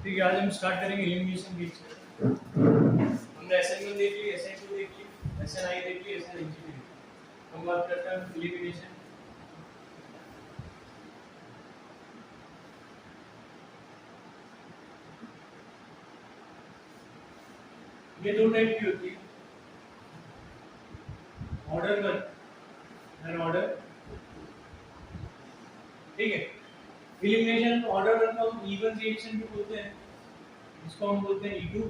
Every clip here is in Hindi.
ठीक है, आज हम स्टार्ट करेंगे एलिमिनेशन बीच से। हमने SN1 देख ली, SN2 देख ली, SNI देख ली, SNG देख ली। हम बात करते हैं एलिमिनेशन। ये दो टाइप की होती है, ऑर्डर वन एंड ऑर्डर, ठीक है। एलिमिनेशन ऑर्डर वन को हम इवन रिएक्शन भी बोलते हैं, इसको हम बोलते हैं E2,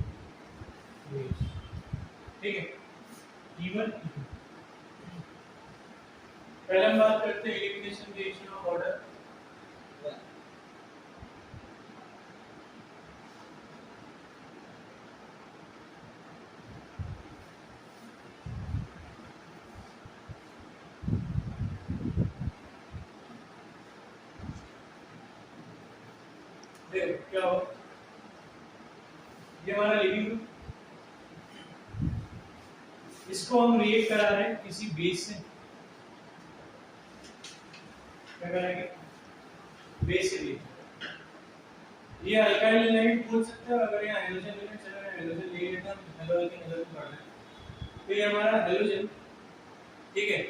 ठीक है, इवन E2। पहले हम बात करते हैं एलिमिनेशन रिएक्शन ऑफ ऑर्डर। देखो क्या हो, ये हमारा लिविंग ग्रुप, इसको हम रिएक्ट करा रहे हैं किसी बेस से। क्या करेंगे? बेस से रिएक्ट। ये अल्काइल एलिमेंट बोल सकते हो, अगर यहाँ हाइड्रोजन एलिमेंट चला रहा है, हाइड्रोजन ले लेता हम, हाइड्रोजन पढ़ लें। तो ये हमारा हाइड्रोजन, ठीक है,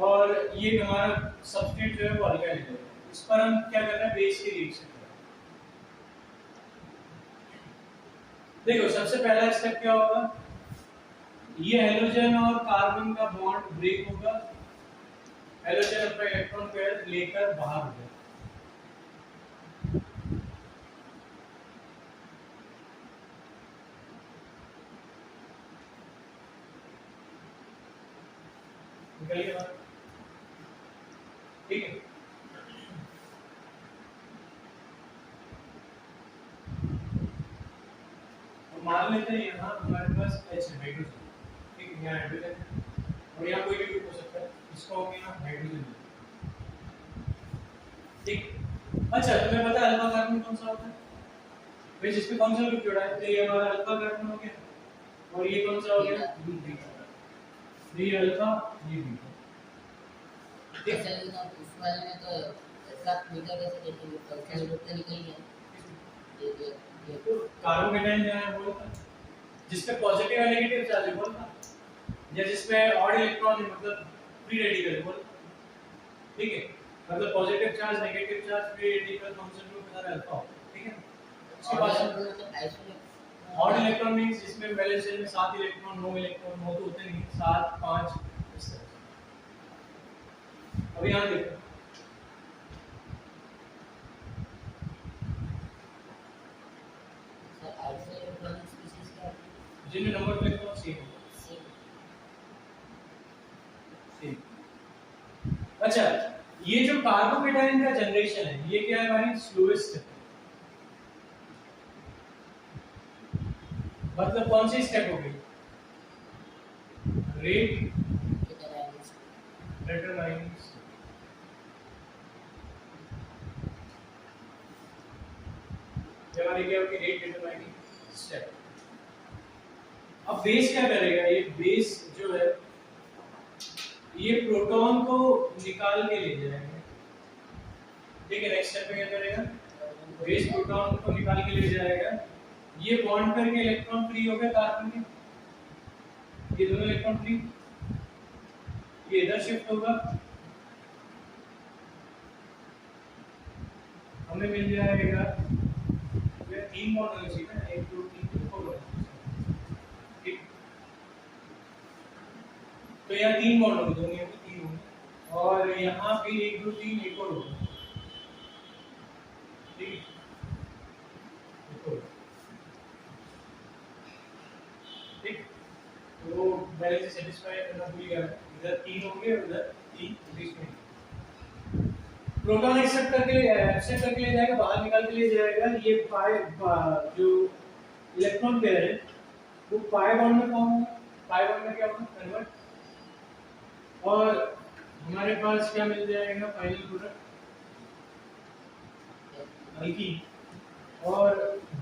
और ये हमारा सब्सट्रेट जो है वो अल्काइल है। इस पर हम क्या कर रहे हैं? बेस की रिएक्शन कर रहे हैं। देखो सबसे पहला स्टेप क्या होगा, ये हाइड्रोजन और कार्बन का बॉन्ड ब्रेक होगा, हाइड्रोजन अपना इलेक्ट्रॉन पेयर लेकर बाहर हो जाएगा। निकल गया, ठीक है। मान लेते हैं यहाँ हमारे पास H है, हाइड्रोजन, ठीक है, यहाँ हाइड्रोजन और यहाँ कोई भी ग्रुप हो सकता है, इसको हम यहाँ हाइड्रोजन, ठीक। अच्छा, तुम्हें पता है अल्फा कार्बन कौन सा होता है? भाई जिस पे कौन सा ग्रुप जुड़ा है, तो ये हमारा अल्फा कार्बन हो गया, और ये कौन सा हो गया? ये अल्फा, ये बीटा। अच्छा, उस वाले में तो साथ बीटा कैसे देखेंगे? फंक्शनल ग्रुप तो निकल गया। ये कार्बोकेटाइन जो है वो जिसपे पॉजिटिव या नेगेटिव चार्ज है बोलना, या जिसपे ऑड इलेक्ट्रॉन है, मतलब फ्री रेडिकल बोल, ठीक है, मतलब positive charge, negative charge, free radical, function group का अल्फा, ठीक है। उसके बाद ऑड इलेक्ट्रॉन मींस जिसमें वैलेंस शेल में 7 इलेक्ट्रॉन, 9 इलेक्ट्रॉन, 9 तो होते नहीं, 7, 5 इस तरह। अब यहां देखो, जिनमें नंबर प्लेट तो सेम है, सेम। अच्छा, ये जो कार्बोकेटाइन का जनरेशन है, ये क्या है भाई? स्लोएस्ट है। मतलब कौन सी स्टेप हो गई? रेट डिटरमाइंस, ये वाली क्या होगी? Rate determining step. अब बेस क्या करेगा? ये बेस जो है ये प्रोटॉन को निकाल के ले जाएगा, ठीक है। नेक्स्ट स्टेप पे क्या करेगा? बेस प्रोटॉन को निकाल के ले जाएगा, ये बॉन्ड करके इलेक्ट्रॉन फ्री हो गए कार्बन के, ये दोनों इलेक्ट्रॉन फ्री, ये इधर शिफ्ट होगा, हमें मिल जाएगा, ये 3 बॉन्ड होने चाहिए ना, 1 2 3 4, ठीक। तो यहाँ 3 बॉन्ड होंगे, दोनों यहाँ पे 3 होंगे, और यहाँ भी 1 2 3 एक और होगा, ठीक, ठीक। तो पहले से सेटिस्फाई करना भूल गया, इधर 3 होंगे और उधर 3 बीच में। प्रोटॉन एक्सेप्ट करके ले जाएगा, बाहर निकाल के ले जाएगा, ये पाई जो इलेक्ट्रॉन पेयर है वो पाई बॉन्ड में फॉर्म होगा, पाई बॉन्ड में क्या होगा? कन्वर्ट, और हमारे पास क्या मिल जाएगा? फाइनल प्रोडक्ट अल्कीन, और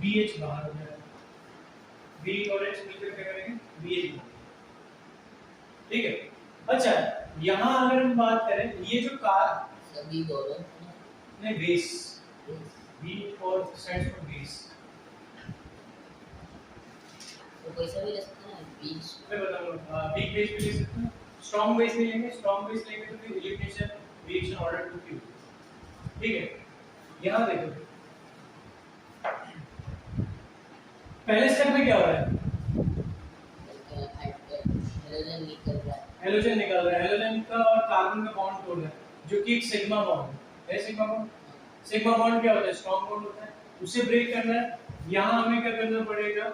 BH बाहर हो जाएगा, B और H मिलकर क्या करेंगे? BH, ठीक है। अच्छा, यहाँ अगर हम बात करें, ये जो कार सभी बोलो नहीं, base B for stands for base। तो पैसा भी ले सकते हैं ना, बीच मैं बताऊंगा वीक बेस भी ले सकते हैं, स्ट्रॉन्ग बेस नहीं लेंगे, स्ट्रॉन्ग बेस लेंगे तो फिर एलिमिनेशन रिएक्शन ऑर्डर 2 की होगी। ठीक है, यहाँ देखो पहले स्टेप में क्या हो रहा है, हाइड्रोजन निकल रहा है, हेलोजन निकल रहा है, हेलोजन का और कार्बन का बॉन्ड तोड़ रहा है जो कि एक सिग्मा बॉन्ड है। सिग्मा बॉन्ड, सिग्मा बॉन्ड क्या होता है, स्ट्रॉन्ग बॉन्ड होता है, उसे ब्रेक करना है। यहाँ हमें क्या करना पड़ेगा,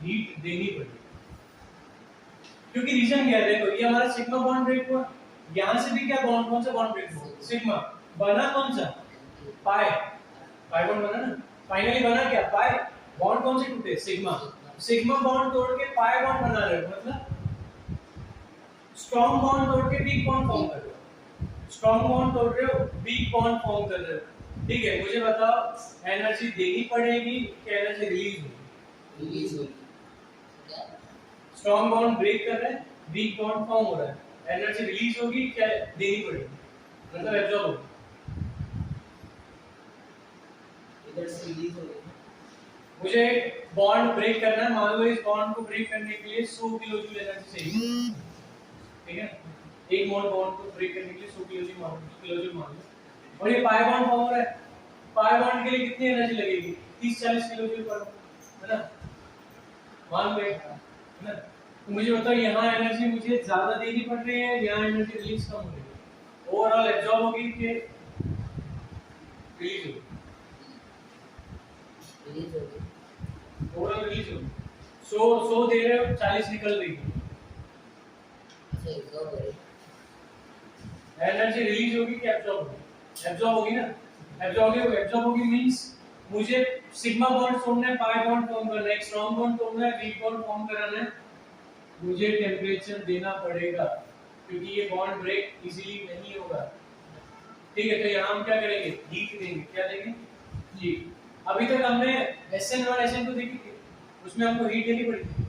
हीट देनी पड़ेगी, क्योंकि रीजन क्या है, देखो ये हमारा सिग्मा बॉन्ड ब्रेक हुआ, यहाँ से भी क्या बॉन्ड, कौन सा बॉन्ड ब्रेक हुआ, सिग्मा बना, कौन सा, पाई, पाई बॉन्ड बना ना, फाइनली बना क्या, पाई बॉन्ड, कौन से टूटे, सिग्मा, सिग्मा बॉन्ड तोड़ के पाई बॉन्ड बना रहे हो, मतलब स्ट्रॉन्ग बॉन्ड तोड़ के वीक बॉन्ड फॉर्म कर रहे हो, स्ट्रॉन्ग बॉन्ड तोड़ रहे हो, वीक बॉन्ड फॉर्म कर रहे हो। ठीक है, मुझे बताओ एनर्जी देनी पड़ेगी कि एनर्जी रिलीज होगी, रिलीज होगी, क्या स्ट्रॉन्ग बॉन्ड ब्रेक कर रहे हैं, वीक बॉन्ड फॉर्म हो रहा है, एनर्जी रिलीज होगी क्या देनी पड़ेगी, मतलब एब्जॉर्ब होगी, इधर से रिलीज होगी। मुझे बॉन्ड ब्रेक करना है, मान लो इस बॉन्ड को ब्रेक करने के लिए 100 किलो जूल एनर्जी चाहिए। ठीक है, एक मोल बॉन्ड को ब्रेक करने के लिए 100 किलो जूल मान लो, और ये पाई बॉन्ड फॉर्म हो रहा है, पाई बॉन्ड के लिए कितनी एनर्जी लगेगी, 30-40 किलो जूल पर, है ना, मान लो, है ना। तो मुझे बताओ यहाँ एनर्जी मुझे ज्यादा देनी पड़ रही है, यहाँ एनर्जी रिलीज कम हो रही है, ओवरऑल एब्जॉर्ब होगी कि रिलीज होगी, रिलीज होगी, ओवरऑल रिलीज होगी। 100 दे रहे हो, 40 निकल रही है, अच्छा एब्जॉर्ब हो रही है, एनर्जी रिलीज होगी कि एब्जॉर्ब होगी, एब्जॉर्ब होगी ना, एब्जॉर्ब होगी मींस मुझे सिग्मा बॉन्ड तोड़ना है, पाई बॉन्ड फॉर्म करना है, एक स्ट्रॉन्ग बॉन्ड तोड़ना है, वीक बॉन्ड फॉर्म कराना है, मुझे टेम्परेचर देना पड़ेगा, क्योंकि ये बॉन्ड ब्रेक इजीली नहीं होगा। ठीक है, तो यहाँ हम क्या करेंगे, हीट देंगे, क्या देंगे, हीट। अभी तक हमने SN और SN को देखी थी, उसमें हमको हीट देनी पड़ी थी,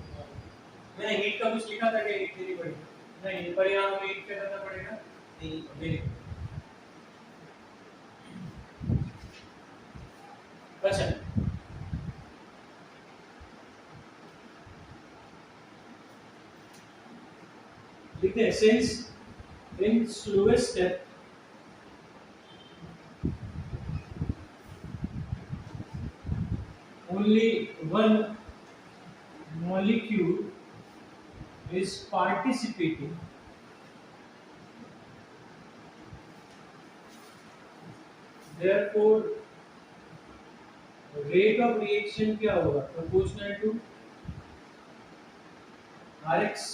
मैंने हीट का कुछ लिखा था कि हीट देनी पड़ेगी, नहीं, पर यहाँ हमें हीट क्या करना पड़ेगा, देनी। अच्छा, लिखते हैं since in slowest step only one molecule is participating, therefore rate of reaction क्या होगा, proportional to Rx,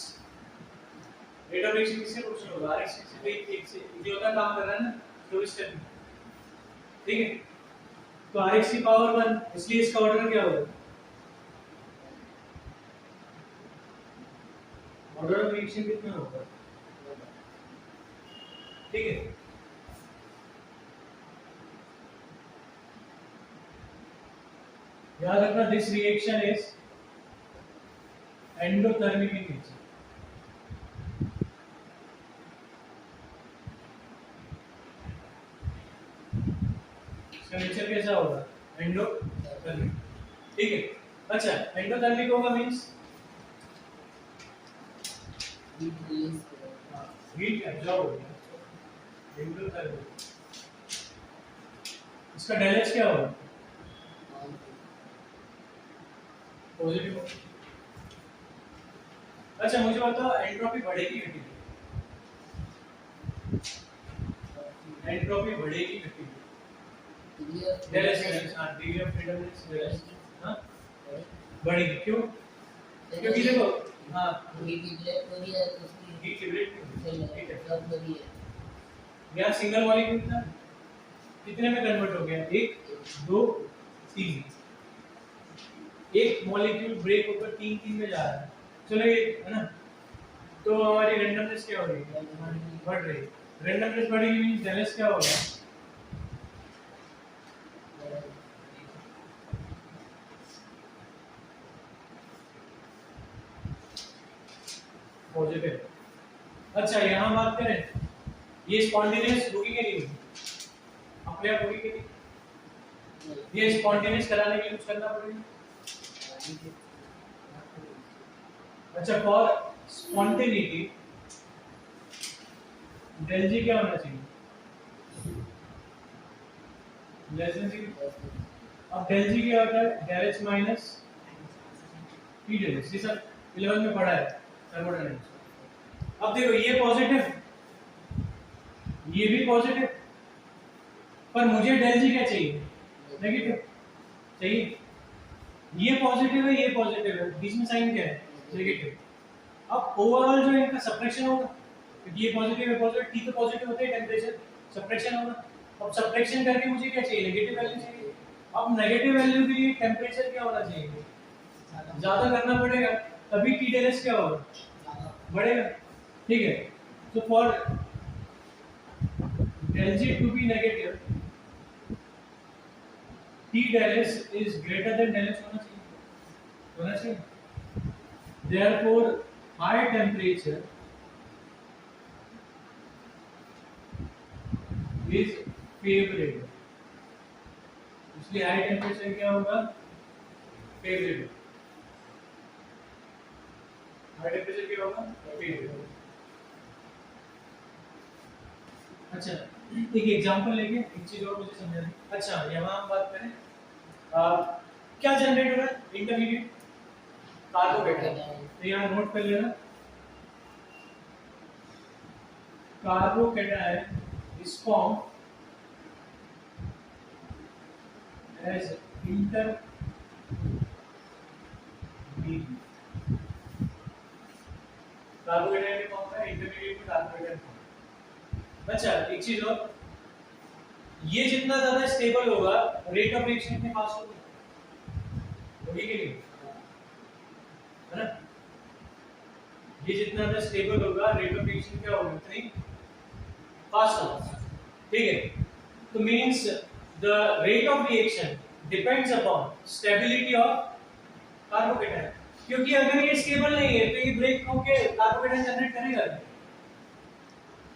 rate of reaction किससे प्रोपोर्शनल होगा, Rx से भी एक से ये होता काम कर रहा है ना, तो इस स्टेप में, ठीक है, तो Rx की पावर 1, इसलिए इसका ऑर्डर क्या होगा, ऑर्डर ऑफ रिएक्शन कितना होगा, ठीक है। याद रखना this reaction is endothermic in nature, इसका नेचर कैसा होगा, एंडोथर्मिक, ठीक है। अच्छा, एंडोथर्मिक होगा means heat release heat absorb होगा, एंडोथर्मिक, इसका डेल एच क्या होगा, पॉजिटिव। अच्छा, मुझे बताओ एंट्रोपी बढ़ेगी घटेगी, एंट्रोपी बढ़ेगी घटेगी, del H degree of freedom हां बढ़ेगी, क्यों, क्योंकि देखो हां हीट लिबरेट हो रही है, तो उसकी हीट लिबरेट ठीक है कब हो रही है, यहाँ सिंगल मॉलिक्यूल था, कितने में कन्वर्ट हो गया, 1 2 3, एक मॉलिक्यूल ब्रेक होकर 3 में जा रहा है, चलो ये है ना, तो हमारी रैंडमनेस क्या हो रही है, बढ़ रही है, रैंडमनेस बढ़ेगी मींस डेल क्या होगा, पॉजिटिव। अच्छा, यहाँ बात करें, ये स्पॉन्टेनियस होगी कि नहीं होगी, अपने आप होगी कि नहीं, ये स्पॉन्टेनियस कराने के लिए कुछ करना पड़ेगा। अच्छा, फॉर स्पॉन्टेनिटी डेल जी क्या होना चाहिए? Less than 0। अब डेल जी क्या होता है? Del H minus T del H. ये सब 11 में पढ़ा है थर्मोडायनामिक्स। अब देखो ये पॉजिटिव, ये भी पॉजिटिव, पर मुझे डेल जी क्या चाहिए? नेगेटिव चाहिए। ये पॉजिटिव है, ये पॉजिटिव है, बीच में साइन क्या है? नेगेटिव। अब ओवरऑल जो इनका सब्ट्रैक्शन होगा, क्योंकि ये पॉजिटिव है, पॉजिटिव, टी तो पॉजिटिव होता है, टेंपरेचर सब्ट्रैक्शन होगा। अब सब्ट्रैक्शन करके मुझे क्या चाहिए? नेगेटिव वैल्यू चाहिए। अब नेगेटिव वैल्यू के लिए टेंपरेचर क्या होना चाहिए? ज्यादा करना पड़ेगा, तभी टी डेल एच क्या होगा? बढ़ेगा। ठीक है, तो for del G to be negative, T del S is greater than del H होना चाहिए। Therefore, high temperature is favorable. इसलिए high temperature क्या होगा? Favorable. High temperature क्या होगा? Favorable. अच्छा, एक एग्जांपल लेके एक चीज और मुझे समझा दी। अच्छा, यहाँ हम बात करें क्या जनरेट हो रहा है? Intermediate carbocation. तो यहाँ नोट कर लेना, carbocation is form as intermediate. Carbocation की फॉर्म है इंटरमीडिएट में कार्बोकेटाइन फॉर्म। अच्छा, एक चीज और, ये जितना ज्यादा स्टेबल होगा रेट ऑफ रिएक्शन इतनी फास्ट होगी, होगी कि नहीं? है ना? ये जितना ज्यादा स्टेबल होगा रेट ऑफ रिएक्शन क्या होगी? उतनी फास्ट होगा। ठीक है, तो means the rate of reaction depends upon stability of carbocation, क्योंकि अगर ये स्टेबल नहीं है तो ये ब्रेक होके कार्बोकेटाइन जनरेट करेगा।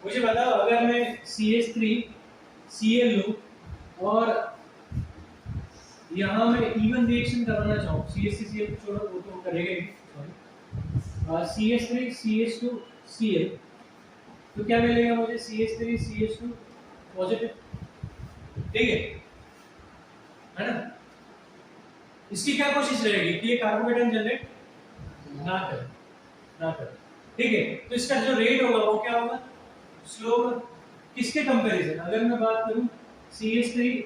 मुझे बताओ, अगर मैं CH3Cl लूं और यहाँ मैं इवन रिएक्शन करवाना चाहूँ, CH3Cl छोड़ो, वो तो करेगा ही, सॉरी, CH3CH2Cl, तो क्या मिलेगा मुझे? CH3CH2 positive. ठीक है ना? इसकी क्या कोशिश रहेगी कि ये कार्बोकेटाइन जनरेट ना करे। ठीक है, तो इसका जो रेट होगा वो क्या होगा? स्लो होगा। किसके कंपैरिजन? अगर मैं बात करूं CH3Cl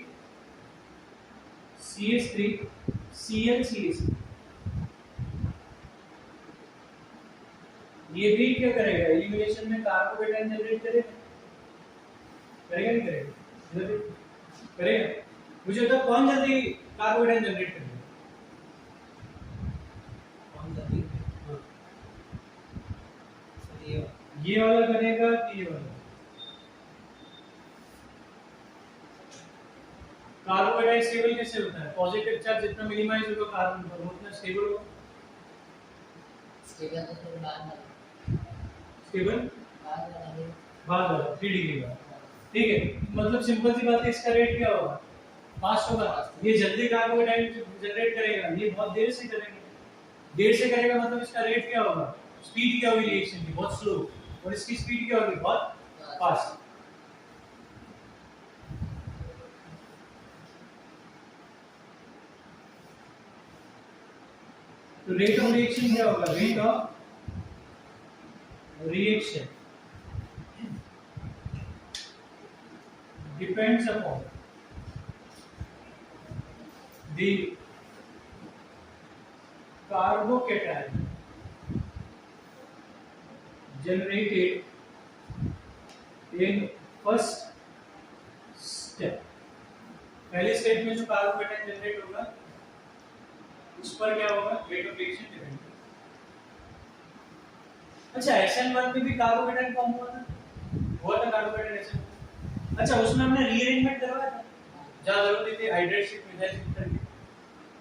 CH3 ये भी क्या करेगा? एलिमिनेशन में कार्बोकेटाइन जनरेट करेगा नहीं करेगा? करेगा। मुझे तो कौन जल्दी कार्बोकेटाइन जनरेट करेगा? कौन जल्दी? ये वाला करेगा कि ये वाला? कार्बोकेटाइन स्टेबल कैसे होता है? पॉजिटिव चार्ज जितना मिनिमाइज होगा कार्बन पर उतना स्टेबल होगा। स्टेबल तो फिर बाद वाला 3 डिग्री का। ठीक है, मतलब सिंपल सी बात है, इसका रेट क्या होगा? फास्ट होगा। ये जल्दी कार्बोकेटाइन जनरेट करेगा, ये बहुत देर से करेगा। देर से करेगा मतलब इसका रेट क्या होगा? स्पीड क्या होगी रिएक्शन की? बहुत स्लो। और इसकी स्पीड क्या होगी? बहुत फास्ट। तो रेट ऑफ रिएक्शन क्या होगा? Rate of reaction depends upon the carbocation generated in first step। पहले स्टेप में जो कार्बोकेटाइन जनरेट होगा उस पर क्या होगा? Rate of reaction depend. अच्छा, SN1 में भी कार्बोकेटाइन फॉर्म हुआ था कार्बोकेटाइन SN। अच्छा, उसमें हमने रीअरेंजमेंट करवाया था जहाँ जरूरत थी, हाइड्रेट शिफ्ट मिथाइल शिफ्ट करके,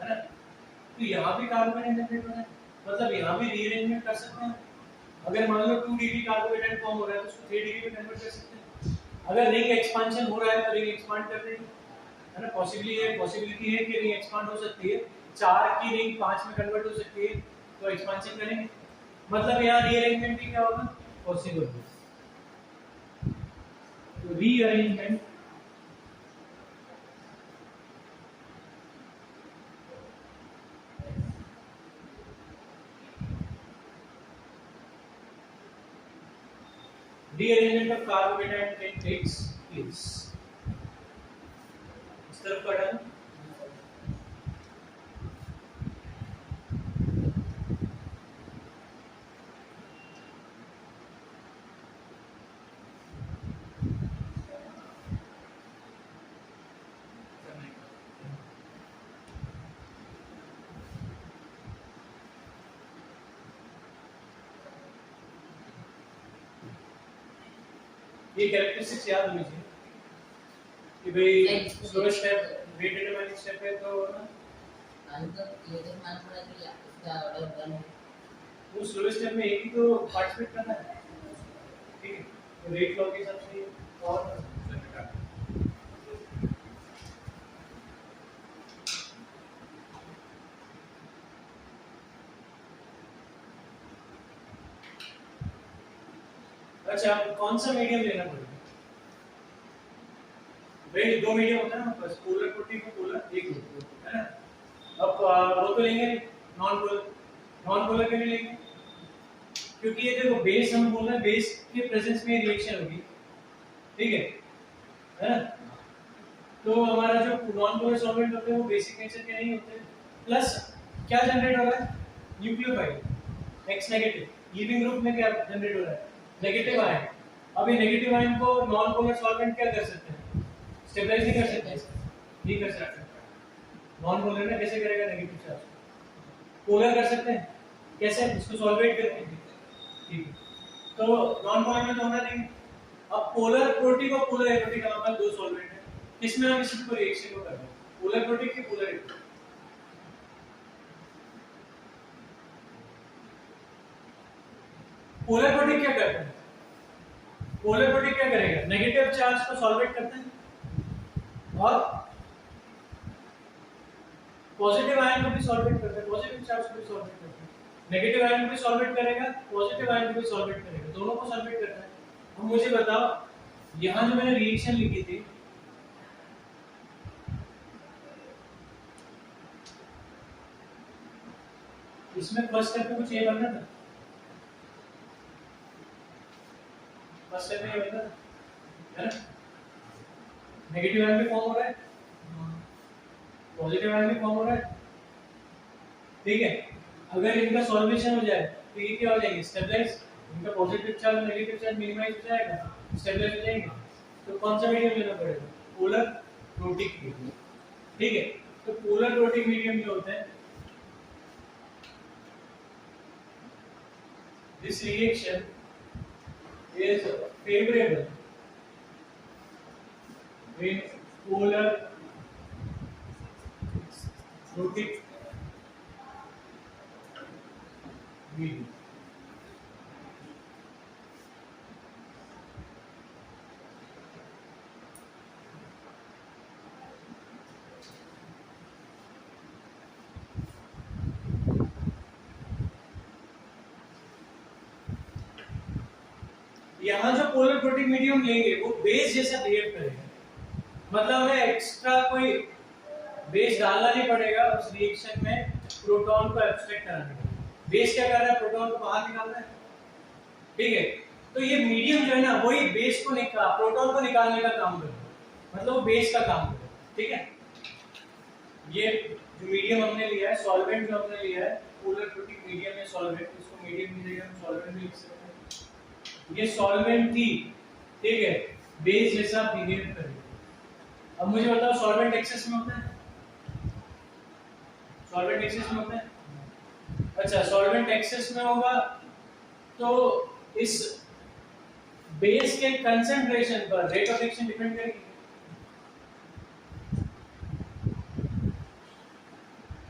है ना? तो यहाँ भी कार्बोकेटाइन जनरेट हो रहा है, मतलब यहाँ भी रीअरेंजमेंट कर सकते हैं। अगर मान लो 2 डिग्री कार्बोकेटाइन फॉर्म हो रहा है तो उसको 3 डिग्री में कन्वर्ट कर सकते हैं। अगर रिंग एक्सपांशन हो रहा है तो रिंग एक्सपांड कर देंगे। है ना, पॉसिबिलिटी है कि रिंग एक्सपांड हो सकती है, 4 की रिंग 5 में कन्वर्ट हो सकती है, तो एक्सपांशन करेंगे, मतलब यहाँ रीअरेंजमेंट भी क्या होगा, पॉसिबल होगा। तो rearrangement of carbonate can takes place। इस तरफ का डालना, ये कैरेक्टरिस्टिक्स याद होनी चाहिए कि भाई slow step rate determining step है, तो ना अंतर ये तो मान पड़ा कि इसका ऑर्डर 1 है, वो स्लो स्टेप में एक ही तो पार्टिसिपेट करना है, ठीक है, तो रेट लॉ के हिसाब से और अच्छा कौन सा मीडियम लेना पड़ेगा भाई, 2 मीडियम होता है ना, बस पोलर प्रोटीन को पोलर एक है ना, अब वो तो लेंगे नॉन पोलर के लिए लेंगे, क्योंकि ये देखो बेस हम बोल रहे हैं, बेस के प्रेजेंस में रिएक्शन होगी, ठीक है ना, तो हमारा जो नॉन पोलर सॉल्वेंट होते हैं वो बेसिक नेचर के नहीं होते, प्लस क्या जनरेट हो रहा है, nucleophile x negative, leaving group में क्या जनरेट हो रहा है, नेगेटिव आयन। अब ये नेगेटिव आयन को नॉन पोलर सॉल्वेंट क्या कर सकते हैं, स्टेबलाइज नहीं कर सकते, नहीं कर सकते, नॉन पोलर में कैसे करेगा नेगेटिव चार्ज, पोलर कर सकते हैं, कैसे, इसको सॉल्वेट करके, ठीक है, तो नॉन पोलर में तो होना नहीं। अब पोलर प्रोटीन और पोलर एरोटिक हमारे पास 2 सॉल्वेंट है, किसमें हम इसको रिएक्शन को कर रहे हैं, पोलर प्रोटीन की पोलर एरोटिक, पोलर प्रोटीन क्या करता है, पोलर प्रोटीन क्या करेगा, नेगेटिव चार्ज को सॉल्वेट करता है और पॉजिटिव आयन को भी सॉल्वेट करता है, पॉजिटिव चार्ज को भी सॉल्वेट करता है, नेगेटिव आयन को भी सॉल्वेट करेगा, पॉजिटिव आयन को भी सॉल्वेट करेगा, दोनों को सॉल्वेट करता है। अब मुझे बताओ यहां जो मैंने रिएक्शन लिखी थी, इसमें फर्स्ट स्टेप में कुछ ये बनना था, फर्स्ट स्टेप में ये बनना था, है ना, नेगेटिव आयन भी फॉर्म हो रहा है, पॉजिटिव आयन भी फॉर्म हो रहा है, ठीक है, अगर इनका सॉल्वेशन हो जाए तो ये क्या हो जाएंगे, स्टेबलाइज, इनका positive charge negative charge minimise हो जाएगा, स्टेबलाइज हो जाएंगे, तो कौन सा मीडियम लेना पड़ेगा, पोलर प्रोटिक मीडियम, ठीक है, तो पोलर प्रोटिक मीडियम जो होता है, this reaction is favorable in polar protic medium। यहाँ जो पोलर प्रोटिक मीडियम लेंगे वो बेस जैसा बिहेव करेगा, मतलब हमें एक्स्ट्रा कोई बेस डालना नहीं पड़ेगा उस रिएक्शन में प्रोटॉन को एब्स्ट्रैक्ट कराने के लिए। बेस क्या कर रहा है, प्रोटॉन को बाहर निकाल रहा है, ठीक है, तो ये मीडियम जो है ना वही बेस को प्रोटॉन को निकालने का काम कर रहा है, मतलब वो बेस का काम कर रहा है, ठीक है। ये जो मीडियम हमने लिया है, सॉल्वेंट जो हमने लिया है, पोलर प्रोटिक मीडियम है सॉल्वेंट, इसको मीडियम की जगह हम सॉल्वेंट भी लिख सकते हैं, ये सॉल्वेंट थी, ठीक है, बेस जैसा बिहेव करेगा। अब मुझे बताओ सॉल्वेंट एक्सेस में होता है, सॉल्वेंट एक्सेस में होता है, अच्छा सॉल्वेंट एक्सेस में होगा तो इस बेस के कंसंट्रेशन पर रेट ऑफ रिएक्शन डिपेंड करेगी,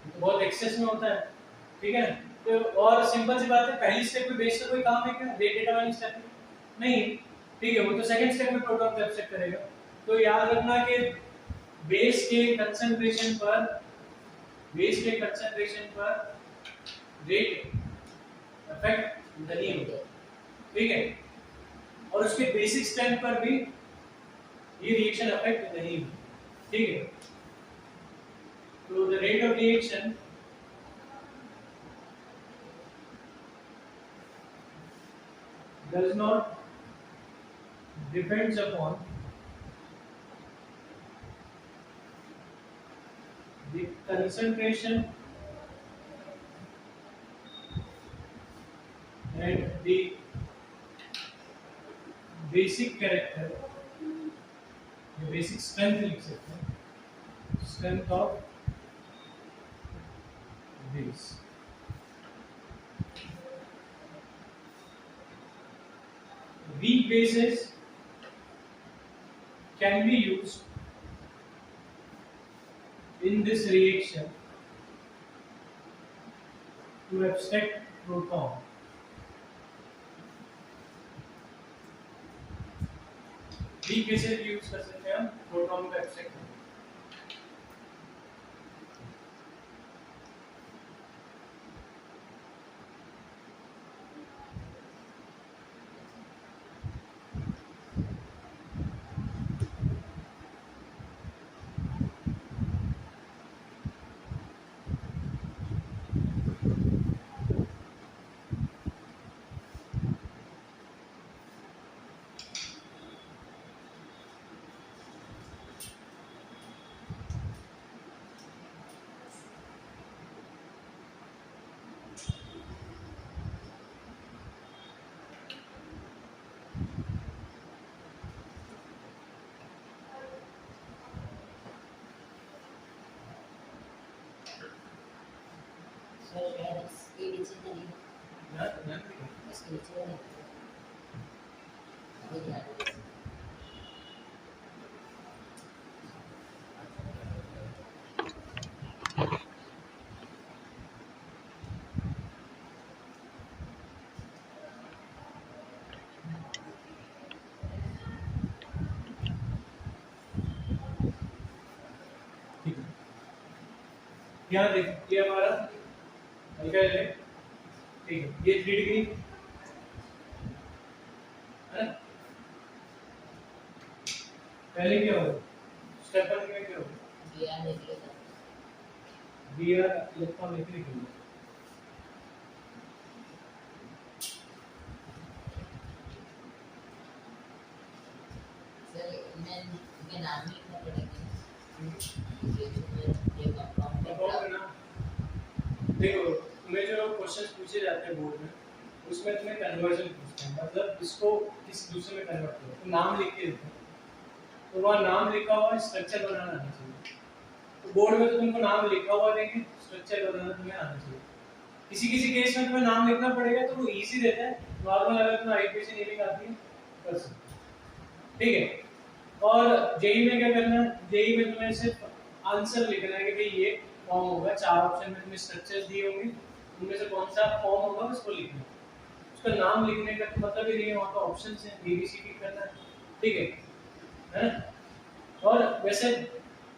तो बहुत एक्सेस में होता है, ठीक है, तो और सिंपल सी बात है, पहली स्टेप में बेस का कोई काम है क्या, रेट डिटरमाइनिंग स्टेप में नहीं, ठीक है, वो तो सेकंड स्टेप में प्रोटॉन को एक्सेप्ट करेगा। तो याद रखना कि बेस के कंसंट्रेशन पर रेट अफेक्ट नहीं होता, ठीक है, और उसके बेसिक स्ट्रेंथ पर भी ये रिएक्शन अफेक्ट नहीं होता, ठीक है। तो the rate of reaction does not depends upon the concentration and the basic character, the basic strength लिख सकते हैं, strength of base। Weak bases can be used in this reaction to abstract proton। Weak bases use कर सकते हैं हम प्रोटॉन को एक्सट्रैक्ट करने। सर शायद इसके नीचे तो नहीं, ना इसके नीचे तो नहीं, अभी ध्यान दीजिए। ठीक है, यहाँ देखिए ये हमारा हल्का है, ठीक है, ये 3 डिग्री है ना। पहले क्या होगा, स्टेप 1 में क्या होगा, बियार निकलेगा, बीआर इलेक्ट्रॉन निकलेगा। सर मैं नाम ही लिखना पड़ेगा, ये कंपाउंड ना देखो, तुम्हें जो क्वेश्चंस पूछे जाते हैं बोर्ड में, उसमें तुम्हें कन्वर्जन पूछते हैं, मतलब इसको किस दूसरे में कन्वर्ट करो, तो नाम लिख के देते हैं, तो वहाँ नाम लिखा हुआ स्ट्रक्चर बनाना आना चाहिए। तो बोर्ड में तो तुमको नाम लिखा हुआ देंगे, स्ट्रक्चर बनाना तुम्हें आना चाहिए। किसी किसी केस में तुम्हें नाम लिखना पड़ेगा, तो वो इजी रहता है, नॉर्मल अगर तुम्हें आईपीसी नेमिंग आती है कर सकते हो, ठीक है। और जेई में क्या करना है, जेई में तुम्हें सिर्फ आंसर लिखना है कि भाई ये फॉर्म होगा, 4 ऑप्शन में तुम्हें स्ट्रक्चर्स दिए होंगे, उनमें से कौन सा फॉर्म होगा उसको लिखना है। उसका नाम लिखने का मतलब ही नहीं है, वहाँ का ऑप्शंस हैं, एबीसीडी करना है, ठीक है ना। और वैसे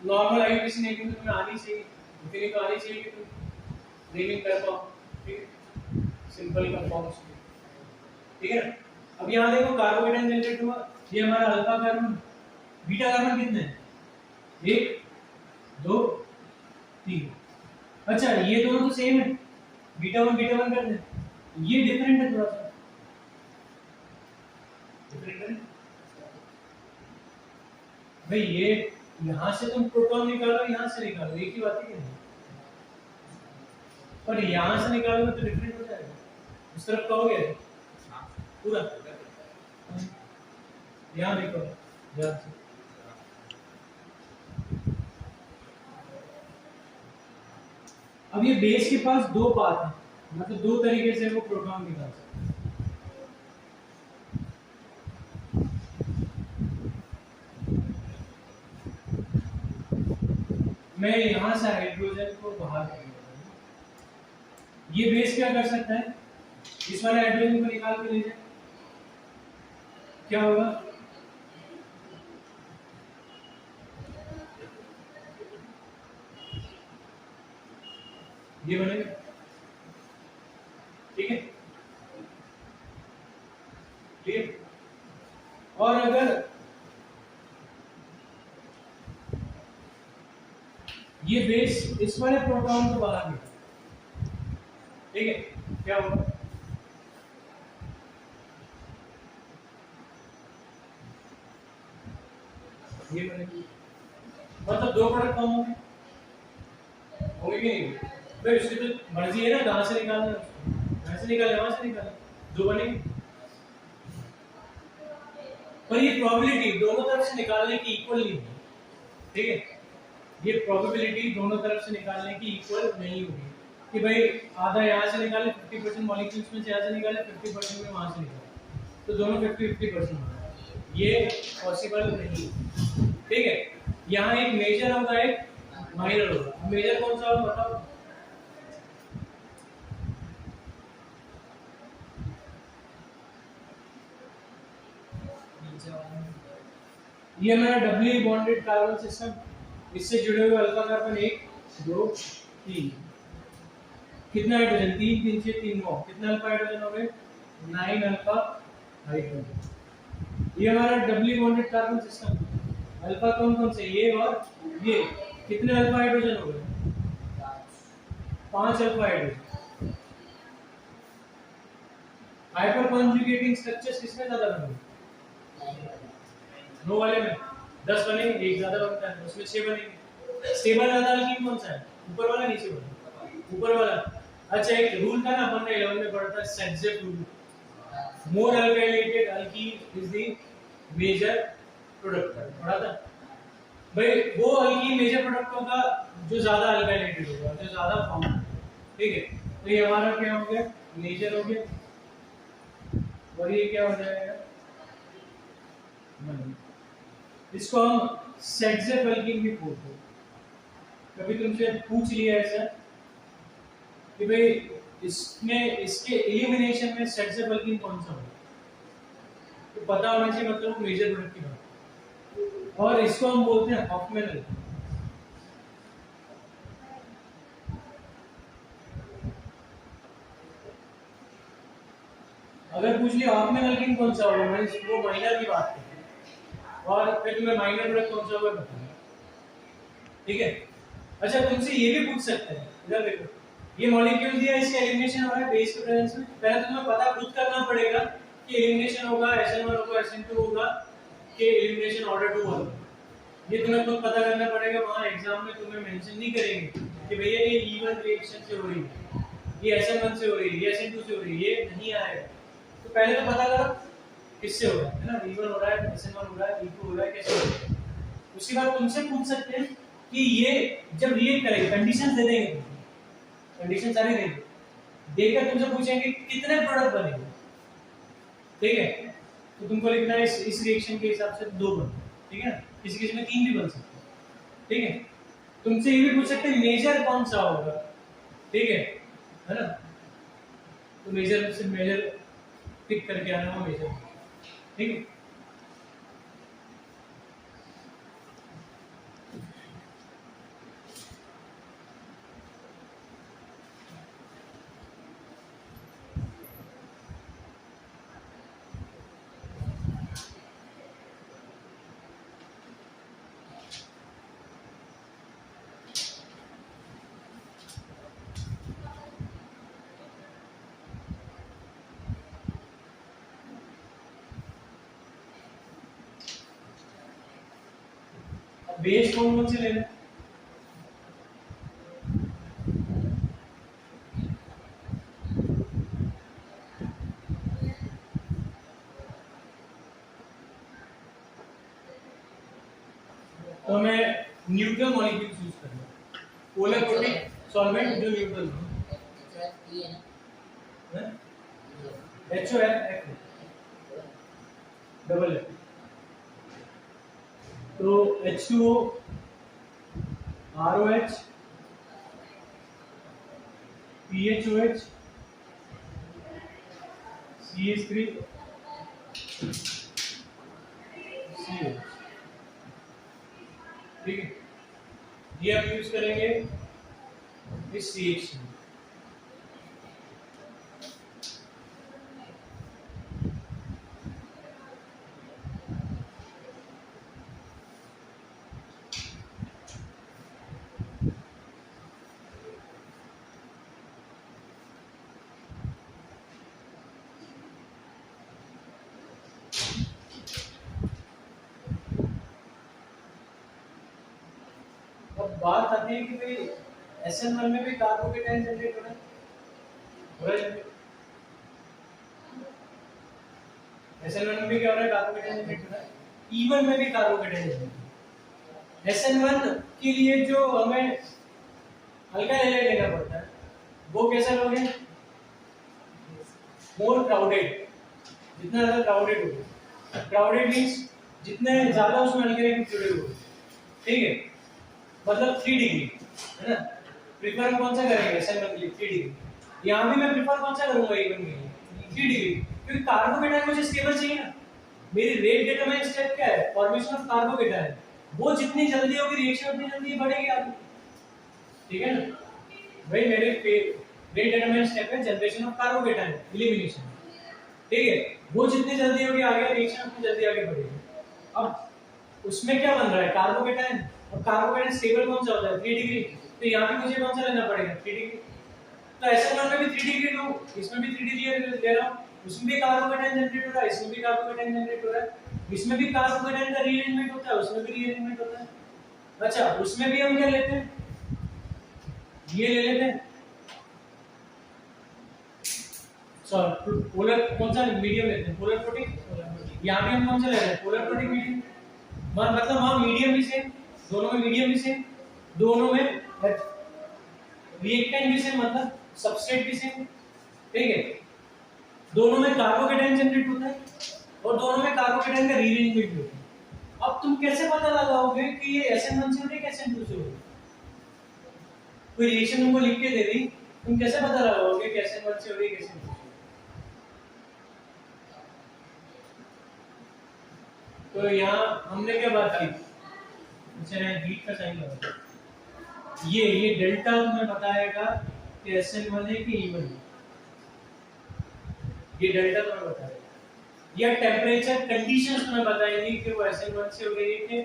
नॉर्मल आईपीसी नेमिंग तुम्हें आनी चाहिए, इतनी तो आनी चाहिए कि तुम नेमिंग कर पाओ, ठीक है, सिंपल का फॉर्म्स, ठीक है ना। अब यहाँ देखो कार्बोकेटाइन जनरेट हुआ, ये हमारा अल्फा कार्बन, बीटा कार्बन कितने हैं, 1 2 3। अच्छा ये दोनों तो सेम है, बीटा 1 कर दे, ये डिफरेंट है, थोड़ा सा डिफरेंट है भाई। ये यहाँ से तुम प्रोटॉन निकालो, यहाँ से निकालो, एक ही बात है कि नहीं, पर यहाँ से निकालोगे तो डिफरेंट हो जाएगा, उस तरफ कहोगे पूरा, यहाँ देखो ध्यान से। अब ये बेस के पास 2 पाथ हैं, मतलब 2 तरीके से वो प्रोटॉन निकाल सकते हैं। मैं यहाँ से हाइड्रोजन को बाहर कर देता हूँ, ये बेस क्या कर सकता है, इस वाले हाइड्रोजन को निकाल के ले जाए, क्या होगा, ये बनेगा, ठीक है, क्लियर। और अगर ये बेस इस वाले प्रोटॉन को बाहर निकाले, ठीक है, क्या होगा, ये बनेगा, मतलब दो प्रोडक्ट कम होंगे, होंगे कि नहीं? भाई उसकी तो मर्जी है ना कहाँ से निकालना है उसको, यहाँ से निकाले वहां से निकाले, दो बनेंगे। पर ये प्रोबेबिलिटी दोनों तरफ से निकालने की इक्वल नहीं है, ठीक है, ये प्रोबेबिलिटी दोनों तरफ से निकालने की इक्वल नहीं होगी कि भाई आधा यहाँ से निकाले 50% मॉलिक्यूल्स में से यहाँ से निकाले 50% में वहां से निकाले, तो दोनों 50-50% होगा, ये पॉसिबल नहीं, ठीक है। यहाँ एक मेजर होगा एक माइनर होगा, मेजर कौन सा होगा बताओ, ये हमारा डबली बॉन्डेड कार्बन सिस्टम, इससे जुड़े हुए अल्फा कार्बन 1 2 3, कितना हाइड्रोजन 3 3 6 3 9, कितना अल्फा हाइड्रोजन हो गए 9 अल्फा हाइड्रोजन। ये हमारा doubly bonded carbon system, alpha कौन कौन से, ये और ये, कितने अल्फा हाइड्रोजन हो गए 5 alpha hydrogen. Hyper conjugating structures किसमें ज्यादा बनेंगे, नो वाले में 10 बनेंगे, एक ज्यादा बनता है उसमें 6 बनेंगे। स्टेबल ज्यादा अल्कीन कौन सा है, ऊपर वाला नीचे वाला, ऊपर वाला। अच्छा एक रूल था ना अपन ने 11 में पढ़ा था, Saytzeff rule, more alkylated alkene is the major product, पढ़ा था भाई। वो अल्कीन मेजर प्रोडक्ट होगा जो ज्यादा अल्काइलेटेड होगा, जो ज्यादा फॉर्म, ठीक है। तो ये हमारा क्या हो गया, मेजर हो गया, और ये क्या हो जाएगा, इसको हम सेटजेफ अल्कीन भी बोलते हैं। कभी तुमसे पूछ लिया ऐसा कि भाई इसमें इसके एलिमिनेशन में सेटजेफ अल्कीन कौन सा होगा, तो पता होना चाहिए, मतलब मेजर प्रोडक्ट की बात। और इसको हम बोलते हैं हॉफमैन अल्कीन। अगर पूछ लिया हॉफमैन अल्कीन कौन सा होगा, मैं वो माइनर की बात करते हैं, और फिर तुम्हें माइनर प्रोडक्ट कौन सा होगा बताना, ठीक है। अच्छा तुमसे ये भी पूछ सकते हैं, इधर देखो, ये मॉलिक्यूल दिया, इसका एलिमिनेशन हो रहा है बेस के प्रेजेंस में, पहले तुम्हें पता खुद करना पड़ेगा कि एलिमिनेशन होगा SN1 होगा SN2 होगा कि एलिमिनेशन ऑर्डर 2 होगा, ये तुम्हें खुद पता करना पड़ेगा। वहां एग्जाम में तुम्हें मेंशन नहीं करेंगे कि भैया ये E1 रिएक्शन से हो रही है, ये SN1 से हो रही है, ये SN2 से हो रही है, ये नहीं आएगा। तो पहले तो पता करो किससे हो रहा है ना, E1 हो रहा है, SN1 हो रहा है, E2 हो रहा है, कैसे हो रहा है। उसके बाद तुमसे पूछ सकते हैं कि ये जब रिएक्ट करेगा, कंडीशंस दे देंगे, कंडीशन सारे देंगे, देकर तुमसे पूछेंगे कितने प्रोडक्ट बनेंगे, ठीक है। तो तुमको लिखना है इस रिएक्शन के हिसाब से 2 बन, ठीक है, किसी किसी में 3 भी बन सकते हैं, ठीक है। तुमसे ये भी पूछ सकते हैं मेजर कौन सा होगा, ठीक है ना। तो मेजर से मेजर टिक करके आना हो मेजर, ठीक है। बेस कौन कौन से लेना, तो हमें न्यूट्रल मॉलिक्यूल्स यूज करना है, पोलर कोटिक सॉल्वेंट जो न्यूट्रल है, HOF डबल है, तो H2O ROH PHOH CH3 CH, ठीक है। ये हम यूज करेंगे इस रिएक्शन। अब बात आती है कि भाई SN1 में भी कार्बोकेटायन जनरेट हो रहा है। SN1 में भी क्या हो रहा है, कार्बोकेटायन जनरेट हो रहा है। E1 में भी कार्बोकेटायन जनरेट हो रहा है। SN1 के लिए जो हमें हल्का एलाइड लेना पड़ता है वो कैसा लोगे, मोर क्राउडेड, जितना ज्यादा क्राउडेड होगा, क्राउडेड मींस जितने ज्यादा उसमें हल्के एलाइड जुड़े हुए, ठीक है, मतलब 3 डिग्री है ना। प्रेफर हम कौन सा करेंगे SN1 के लिए 3 डिग्री। यहाँ भी मैं प्रेफर कौन सा करूंगा E1 के लिए 3 डिग्री, क्योंकि कार्बोकेटायन मुझे स्टेबल चाहिए ना। मेरी रेट डिटरमाइन स्टेप क्या है, फॉर्मेशन ऑफ कार्बोकेटायन, वो जितनी जल्दी होगी रिएक्शन उतनी जल्दी बढ़ेगी आगे, ठीक है ना भाई। मेरे रेट डिटरमाइन स्टेप है जनरेशन ऑफ कार्बोकेटायन, एलिमिनेशन, ठीक है, वो जितनी जल्दी होगी आगे रिएक्शन उतनी जल्दी आगे बढ़ेगी। अब उसमें क्या बन रहा है, कार्बोकेटायन, और कार्बोकेटायन स्टेबल कौन सा होता है 3 डिग्री, तो यहाँ पे मुझे कौन सा लेना पड़ेगा 3 डिग्री। तो SN1 में भी 3 डिग्री लो, इसमें भी 3 डिग्री ले रहा हूँ, उसमें भी कार्बोकेटायन जनरेट हो रहा है, इसमें भी कार्बोकेटायन जनरेट हो रहा है, इसमें भी कार्बोकेटायन का रीअरेंजमेंट होता है, उसमें भी रीअरेंजमेंट होता है। अच्छा, उसमें भी हम क्या लेते हैं, ये ले लेते हैं, सॉरी पोलर कौन सा मीडियम लेते हैं, पोलर प्रोटीन। यहाँ भी हम कौन सा ले रहे हैं, पोलर प्रोटीन मीडियम, मतलब वहाँ मीडियम भी सेम, दोनों में मीडियम भी सेम, दोनों में रिएक्टेंट भी सेम, मतलब सबस्ट्रेट भी सेम, ठीक है, दोनों में कार्बोकेटायन जनरेट होता है और दोनों में कार्बोकेटायन का रीअरेंजमेंट भी होता है। अब तुम कैसे पता लगाओगे कि ये SN1 से हो रही है कि SN2 से हो रही है, कोई रिएक्शन तुमको लिख के दे दी, तुम कैसे पता लगाओगे कि SN1 से हो रही है कि SN2 से? तो यहाँ हमने क्या बात की, अच्छा हीट का साइन लगा, ये डेल्टा तुम्हें बताएगा कि SN1 है कि E1 है, ये डेल्टा तुम्हें बताएगा, या टेम्परेचर कंडीशंस तुम्हें बताएंगी कि वो SN1 से हो रही है कि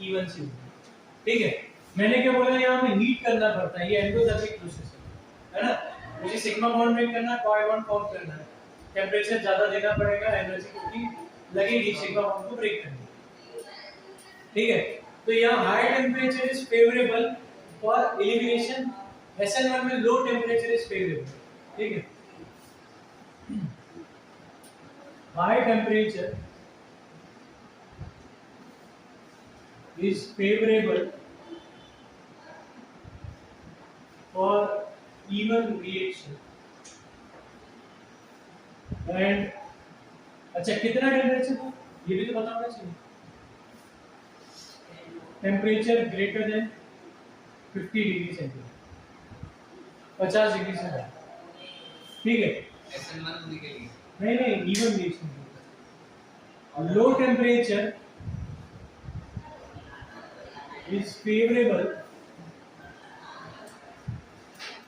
E1 से हो रही है, ठीक है। मैंने क्या बोला, यहाँ हमें हीट करना पड़ता है, ये एंडोथर्मिक प्रोसेस है ना, मुझे सिग्मा बॉन्ड ब्रेक करना है, कोई बॉन्ड फॉर्म करना है, टेम्परेचर ज्यादा देना पड़ेगा, एनर्जी क्योंकि लगेगी सिग्मा बॉन्ड को ब्रेक करने, ठीक है। तो यहाँ high temperature is favourable for elimination, SN1 में लो टेम्परेचर इज फेवरेबल, ठीक है। High temperature is favorable for even reaction and अच्छा कितना टेम्परेचर था ये भी तो पता होना चाहिए, temperature greater than 50 degree centigrade, 50 degree से ज्यादा, ठीक है, SN1 होने के लिए नहीं E one reaction, low temperature is favorable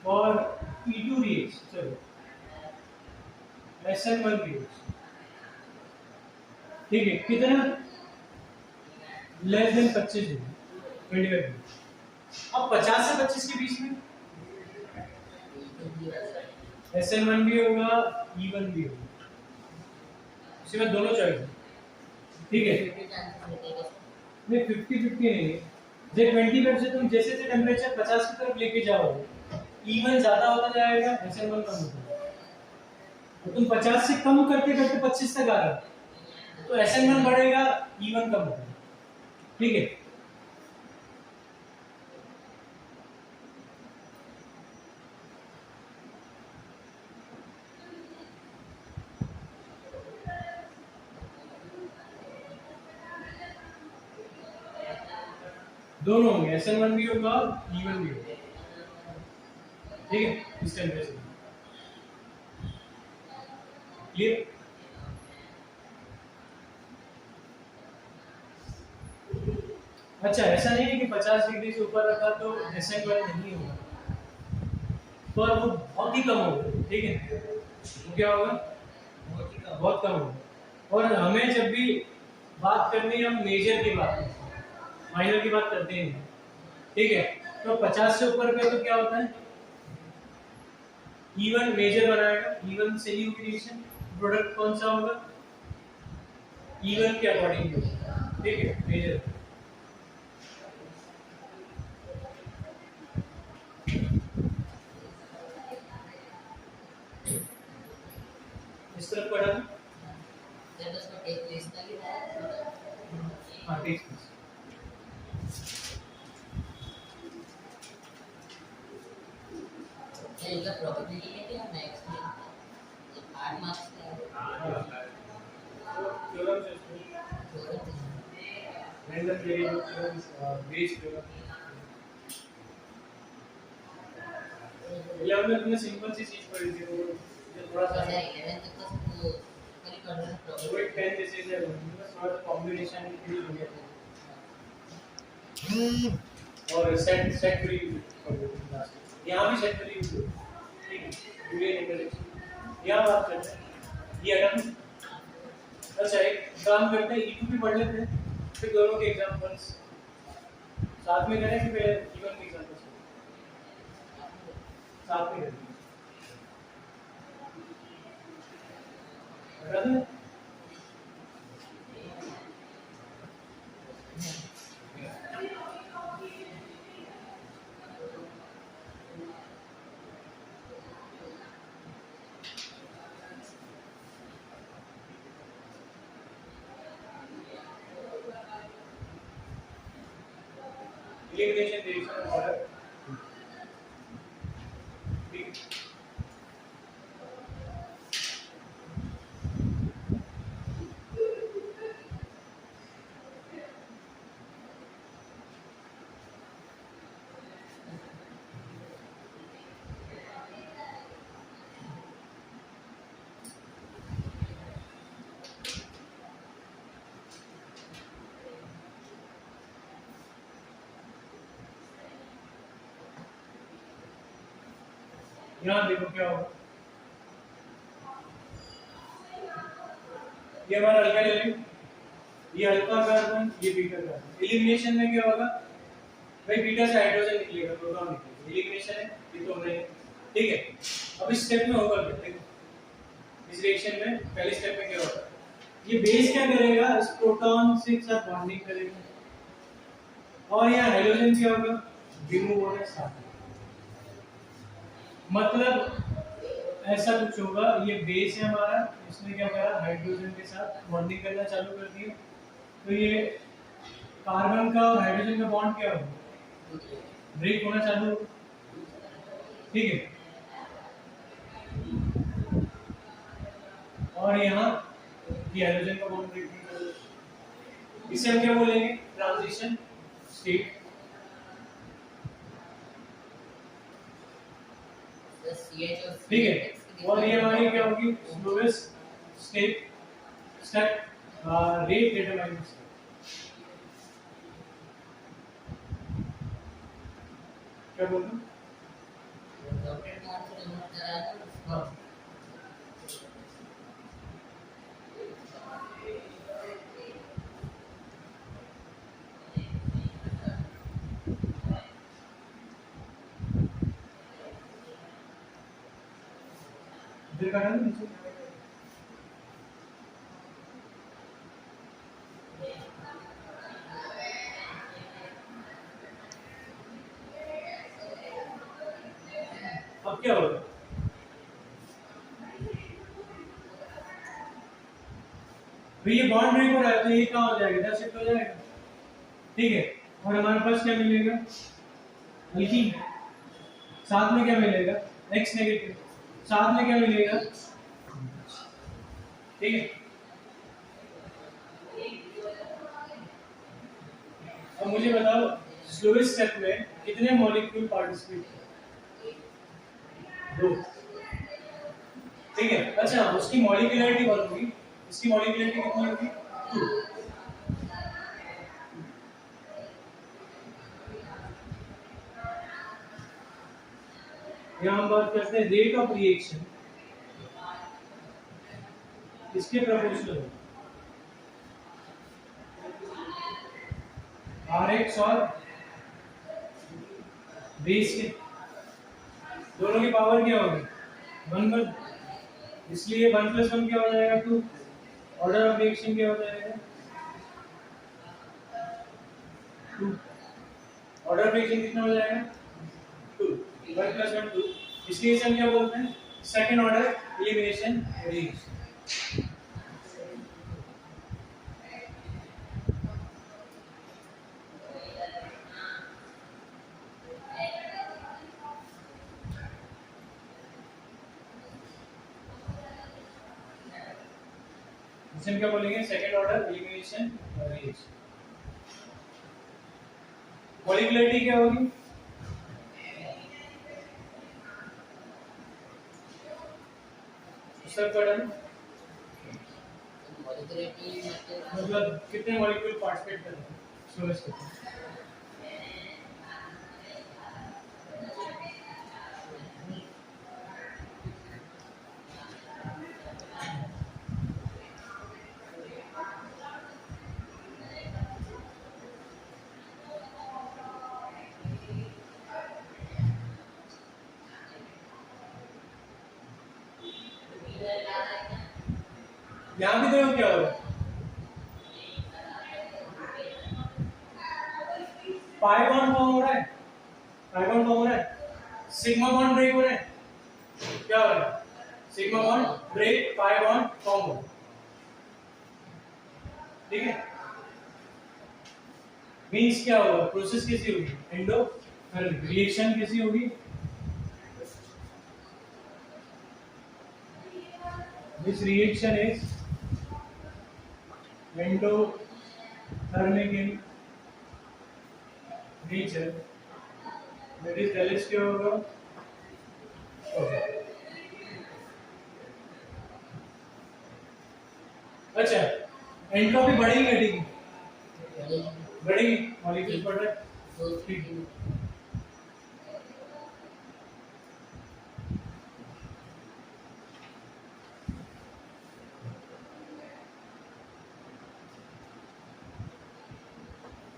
for E2 reaction, चलो SN1 reaction, ठीक है, कितना लेस देन 25 डिग्री, 25 डिग्री। अब 50 से 25 के बीच में SN1 भी होगा E1 भी होगा, इसके बाद दोनों चॉइस है, ठीक है, नहीं 50-50 नहीं है, जे 20 से तुम जैसे जैसे टेम्परेचर 50 की तरफ लेके जाओगे E1 ज्यादा होता जाएगा, SN1 कम होता जाएगा, तो तुम 50 से कम करते करते 25 तक आ रहे हो, तो SN1 बढ़ेगा, E1 कम होगा, ठीक है। दोनों होंगे, SN1 भी होगा E1 भी होगा, ठीक है, इस टेम्परेचर क्लियर। अच्छा ऐसा नहीं है कि 50 डिग्री से ऊपर रखा तो SN1 नहीं होगा, पर वो बहुत ही कम होगा, ठीक है। वो क्या होगा, बहुत कम होगा। और हमें जब भी बात करनी है, हम मेजर की बात करते हैं, माइनर की बात करते ही नहीं, ठीक है। तो 50 से ऊपर का तो क्या होता है, इवन मेजर बनाएगा, इवन से ही होगी डिवीजन, प्रोडक्ट कौन सा होगा, इवन के अकॉर्डिंग, ठीक है, मेजर। इस तरफ पढ़ा ना, That does not take place that हाँ ठीक है। इनका प्रोबेबिलिटी है कि मैक्स में 8 मार्क्स का थ्योरम से theorem random variable theorem, Bayes theorem. 11 में तुमने सिंपल सी चीज पढ़ी थी, वो जो थोड़ा सा 11 तक का तो करीब पढ़ रहे हैं वो एक 10 जैसे है, बस थोड़ा सा कॉम्बिनेशन इंक्रीज हो गया और सेट फ्री यहाँ भी सेट फ्री, ठीक है, बूलियन इंटरसेक्शन यहाँ बात करते हैं, ये अगर अच्छा एक काम करते हैं, E2 भी पढ़ लेते हैं, फिर दोनों के एग्जांपल्स साथ में करें कि पहले E1 के एग्जांपल्स साथ में करें, बता दें। Elimination reaction order, ठीक है। यहाँ देखो क्या होगा, ये हमारा अल्काइल एलिमेंट, ये अल्फा कार्बन, ये बीटा कार्बन। एलिमिनेशन में क्या होगा भाई, बीटा से हाइड्रोजन निकलेगा, प्रोटॉन निकलेगा, एलिमिनेशन है, ये तो नहीं, ठीक है। अब इस स्टेप में होगा क्या, देखो इस रिएक्शन में पहले स्टेप में क्या होगा, ये बेस क्या करेगा, इस प्रोटॉन से एक साथ बॉन्डिंग करेगा और यहाँ हाइड्रोजन क्या होगा, रिमूव होने साथ, मतलब ऐसा कुछ होगा। ये बेस है हमारा, इसने क्या करा, हाइड्रोजन के साथ बॉन्डिंग करना चालू कर दिया, तो ये कार्बन का और हाइड्रोजन का बॉन्ड क्या होगा, ब्रेक होना चालू होगा, ठीक है। और यहाँ ये हाइड्रोजन का बॉन्ड ब्रेक होना चालू होगा। इसे हम क्या बोलेंगे, ट्रांजिशन स्टेट। ठीक है, और ये हमारी क्या होगी, स्लोवेस्ट स्टेप रेट डिटरमाइंस, क्या बोल रहे हो, हाँ इधर का है नीचे, अब क्या होगा, तो ये बॉन्ड ब्रेक हो रहा है, तो ये कहाँ हो जाएगा, इधर शिफ्ट हो जाएगा, ठीक है। और हमारे पास क्या मिलेगा, एल्कीन, साथ में क्या मिलेगा, X नेगेटिव, साथ में क्या मिलेगा, ठीक है। अब मुझे बताओ स्लोवेस्ट स्टेप में कितने मॉलिक्यूल पार्टिसिपेट किए, 2, ठीक है। अच्छा उसकी मॉलिक्यूलरिटी बहुत होगी, इसकी मॉलिक्यूलरिटी कितनी होगी, 2, यहाँ हम बात करते हैं रेट ऑफ रिएक्शन, इसके प्रोपोर्शनल Rx और बेस के दोनों की पावर क्या होगी 1/, इसलिए 1 + 1 क्या हो जाएगा 2, ऑर्डर ऑफ रिएक्शन क्या हो जाएगा 2, ऑर्डर ऑफ रिएक्शन कितना हो जाएगा 2, 1 + 1 2, इसलिए इसे हम क्या बोलते हैं सेकंड ऑर्डर एलिमिनेशन रिएक्शन। इसे हम क्या बोलेंगे सेकंड ऑर्डर एलिमिनेशन रिएक्शन। मॉलिक्युलरिटी क्या होगी सब पढ़ा मॉलिक्युलरिटी मतलब कितने मॉलिक्यूल पार्टिसिपेट कर रहे हैं सोलर सिस्टम। यहाँ भी देखो क्या होगा पाई बॉन्ड फॉर्म हो रहा है, पाई बॉन्ड फॉर्म हो रहा है, सिग्मा बॉन्ड ब्रेक हो रहा है, क्या हो रहा है sigma bond break, pi bond form हो रहा है, ठीक है। मींस क्या होगा प्रोसेस कैसी होगी एंडोथर्मिक, रिएक्शन कैसी होगी this reaction is endothermic in nature, that is del H क्या होगा अच्छा एंट्रोपी बढ़ेगी घटेगी बढ़ेगी मॉलिक्यूल बढ़ रहा है ठीक है।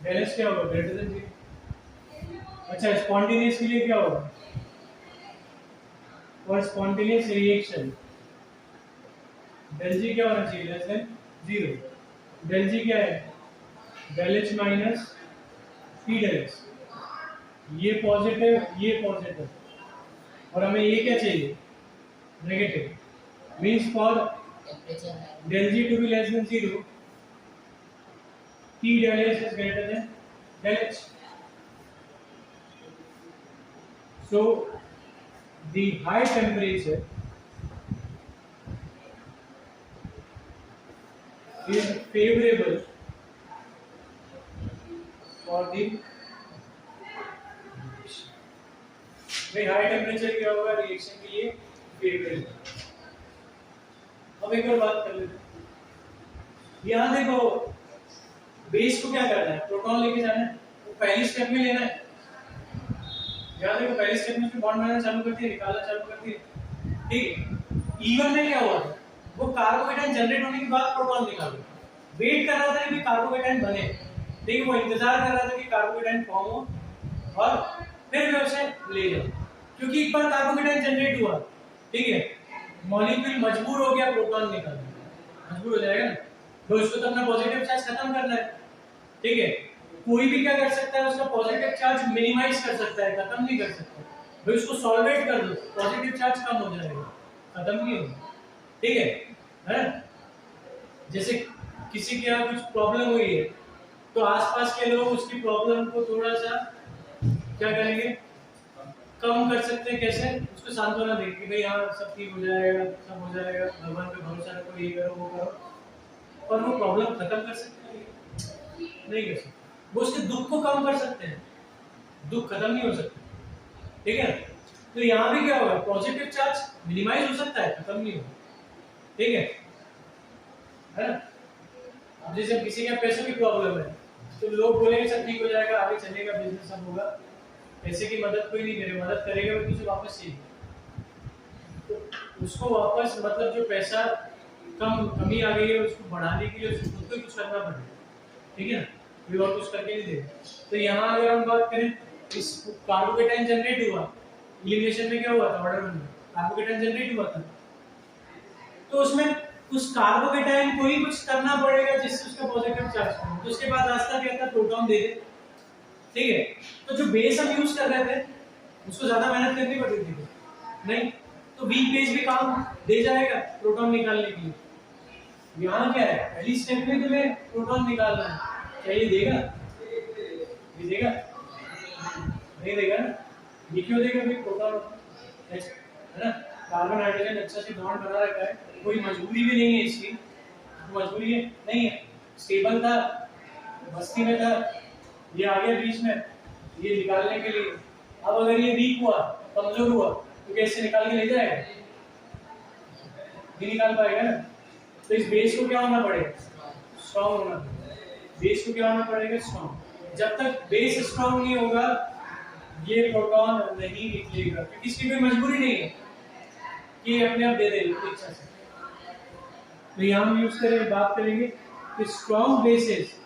del H क्या होगा ग्रेटर देन 0। अच्छा स्पॉन्टेनियस के लिए क्या होगा for spontaneous reaction del G क्या होना चाहिए लेस देन 0। del G क्या है del H minus P del H, ये पॉजिटिव और हमें ये क्या चाहिए negative, means for del G to be less than 0 P del H is greater than del H. So the high temperature is favorable for the भाई हाई टेम्परेचर क्या होगा रिएक्शन के लिए फेवरेबल। अब एक और बात कर लेते हैं, यहाँ देखो बेस को क्या करना है प्रोटॉन लेके जाना है, वो पहली स्टेप में लेना है। यहाँ देखो पहली स्टेप में बॉन्ड बनाना चालू करती है निकालना चालू करती है, ठीक है। E1 में क्या हुआ था वो कार्बोकेटाइन जनरेट होने के बाद प्रोटॉन निकालो, वेट कर रहा था कि कार्बोकेटाइन बने, ठीक है, वो इंतजार कर रहा था कि कार्बोकेटाइन फॉर्म हो और फिर वे उसे ले जाओ, क्योंकि एक बार कार्बोकेटाइन जनरेट हुआ, ठीक है, मॉलिक्यूल मजबूर हो गया प्रोटॉन निकालने, मजबूर हो जाएगा ना, तो उसको तो अपना पॉजिटिव चार्ज खत्म करना है, ठीक है। कोई भी क्या कर सकता है उसका पॉजिटिव चार्ज मिनिमाइज कर सकता है, खत्म नहीं कर सकता, भाई उसको सॉल्वेट कर दो पॉजिटिव चार्ज कम हो जाएगा, खत्म नहीं होगा, ठीक है। जैसे किसी के यहाँ कुछ प्रॉब्लम हुई है तो आसपास के लोग उसकी प्रॉब्लम को थोड़ा सा क्या करेंगे कम कर सकते हैं, कैसे उसको सांत्वना देंगे कि भाई हाँ सब ठीक हो जाएगा, सब हो जाएगा, भगवान पे भरोसा रखो, ये करो वो करो, पर वो प्रॉब्लम खत्म कर सकते हैं नहीं कर सकते, वो उसके दुख को कम कर सकते हैं, दुख खत्म नहीं हो सकता, ठीक है। तो यहाँ भी क्या होगा पॉजिटिव चार्ज मिनिमाइज हो सकता है, खत्म नहीं होगा, ठीक है ना। अब जैसे किसी के पैसों की प्रॉब्लम है तो लोग बोलेंगे सब ठीक हो जाएगा, आगे चलेगा, बिजनेस सब होगा, पैसे की मदद कोई नहीं करे, मदद करेगा वो तुझे वापस चाहिए, तो उसको वापस मतलब जो पैसा कमी आ गई है उसको बढ़ाने के लिए उसको खुद को ही कुछ करना पड़ेगा, ठीक है ना, कोई और कुछ करके नहीं देगा। तो यहाँ अगर हम बात करें इस कार्बोकेटाइन जनरेट हुआ, एलिमिनेशन में क्या हुआ था, ऑर्डर में कार्बोकेटाइन जनरेट हुआ था, तो उसमें उस कार्बोकेटाइन को ही कुछ करना पड़ेगा जिससे उसका पॉजिटिव चार्ज हो, तो उसके बाद रास्ता क्या था, प्रोटॉन दे दे, ठीक है। तो जो बेस हम यूज कर रहे थे उसको ज्यादा मेहनत करनी पड़ती थी नहीं, तो वीक बेस भी काम दे जाएगा प्रोटॉन निकालने के लिए। यहाँ क्या है, पहली स्टेप में तुम्हें प्रोटॉन निकालना है, क्या ये देगा, ये देगा नहीं देगा ना, ये क्यों देगा भाई, प्रोटॉन है ना, कार्बन हाइड्रोजन अच्छा से बॉन्ड बना रखा है, कोई मजबूरी भी नहीं है इसकी, मजबूरी है नहीं है, स्टेबल था, बस्ती में था, ये आ गया बीच में ये निकालने के लिए। अब अगर ये वीक हुआ, कमजोर हुआ, तो कैसे निकाल के ले जाएगा, नहीं निकाल पाएगा ना। तो इस बेस को क्या होना पड़ेगा, स्ट्रॉन्ग होना पड़ेगा, बेस को क्या होना पड़ेगा, स्ट्रॉन्ग। जब तक बेस स्ट्रॉन्ग नहीं होगा ये प्रोटॉन नहीं निकलेगा, क्योंकि इसकी कोई मजबूरी नहीं है कि अपने आप दे दे इच्छा से। तो यहाँ हम यूज करेंगे, बात करेंगे कि strong bases